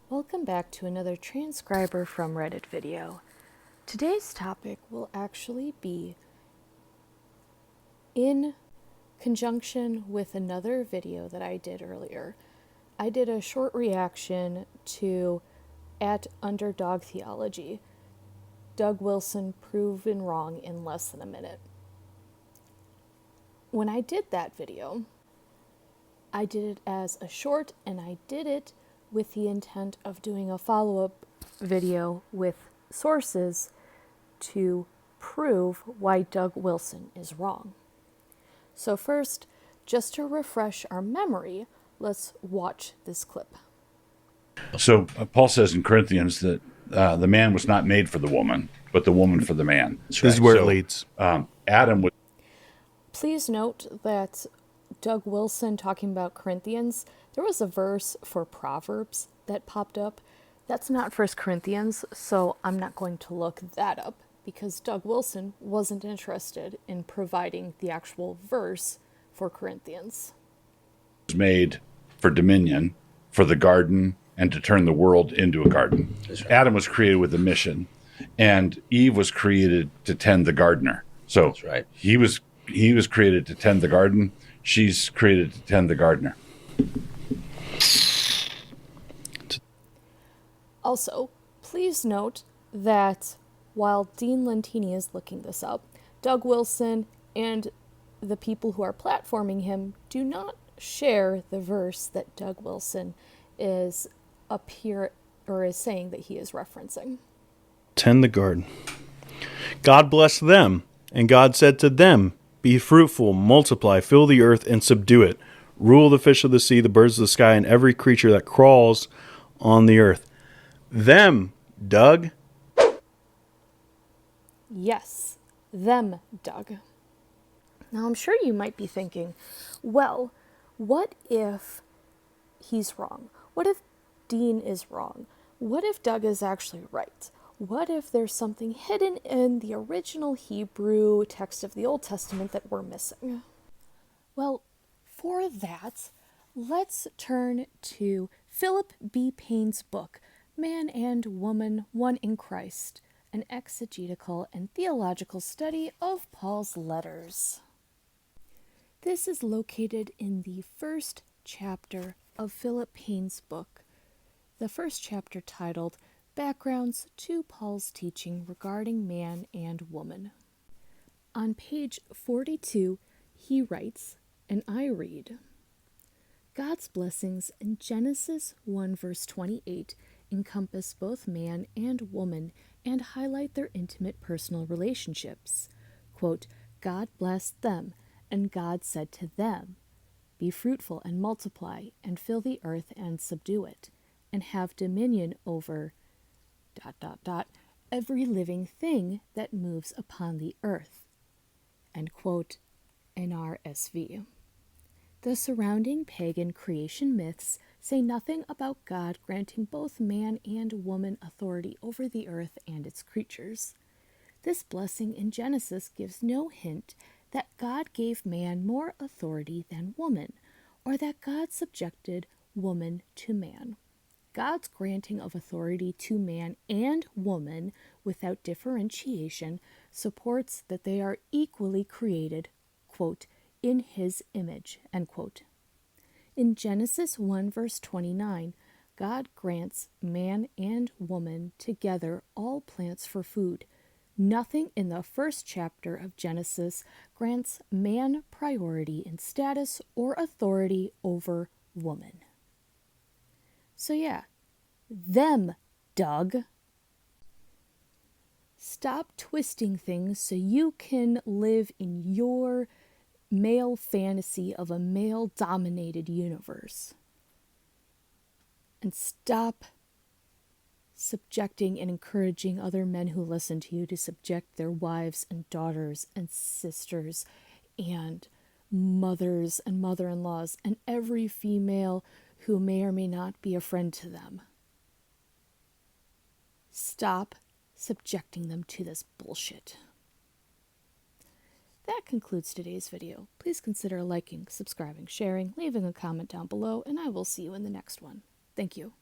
Welcome back to another transcriber from Reddit video. Today's topic will actually be in conjunction with another video that I did earlier. I did a short reaction to at Underdog Theology, Doug Wilson proven wrong in less than a minute. When I did that video, I did it as a short, and I did it with the intent of doing a follow-up video with sources to prove why Doug Wilson is wrong. So first, just to refresh our memory, let's watch this clip. So Paul says in Corinthians that the man was not made for the woman, but the woman for the man. This is where it leads. Adam was. Please note that Doug Wilson talking about Corinthians, there was a verse for Proverbs that popped up. That's not 1 Corinthians, so I'm not going to look that up because Doug Wilson wasn't interested in providing the actual verse for Corinthians. Made for dominion, for the garden, and to turn the world into a garden. Right. Adam was created with a mission, and Eve was created to tend the gardener. So that's right. He was created to tend the garden. She's created to tend the gardener. Also, please note that while Dean Lentini is looking this up, Doug Wilson and the people who are platforming him do not share the verse that Doug Wilson is saying that he is referencing. Tend the garden. God blessed them, and God said to them, "Be fruitful, multiply, fill the earth, and subdue it. Rule the fish of the sea, the birds of the sky, and every creature that crawls on the earth." Them, Doug. Yes, them, Doug. Now, I'm sure you might be thinking, well, what if he's wrong? What if Dean is wrong? What if Doug is actually right? What if there's something hidden in the original Hebrew text of the Old Testament that we're missing? Well, for that, let's turn to Philip B. Payne's book, Man and Woman, One in Christ, an exegetical and theological study of Paul's letters. This is located in the first chapter of Philip Payne's book, the first chapter titled Backgrounds to Paul's Teaching Regarding Man and Woman. On page 42, he writes, and I read, God's blessings in Genesis 1 verse 28 encompass both man and woman and highlight their intimate personal relationships. Quote, God blessed them, and God said to them, Be fruitful and multiply, and fill the earth and subdue it, and have dominion over ... every living thing that moves upon the earth. End quote, NRSV. The surrounding pagan creation myths say nothing about God granting both man and woman authority over the earth and its creatures. This blessing in Genesis gives no hint that God gave man more authority than woman, or that God subjected woman to man. God's granting of authority to man and woman without differentiation supports that they are equally created, quote, in his image, end quote. In Genesis 1 verse 29, God grants man and woman together all plants for food. Nothing in the first chapter of Genesis grants man priority in status or authority over woman. So yeah, them, Doug. Stop twisting things so you can live in your male fantasy of a male-dominated universe. And stop subjecting and encouraging other men who listen to you to subject their wives and daughters and sisters and mothers and mother-in-laws and every female who may or may not be a friend to them. Stop subjecting them to this bullshit. That concludes today's video. Please consider liking, subscribing, sharing, leaving a comment down below, and I will see you in the next one. Thank you.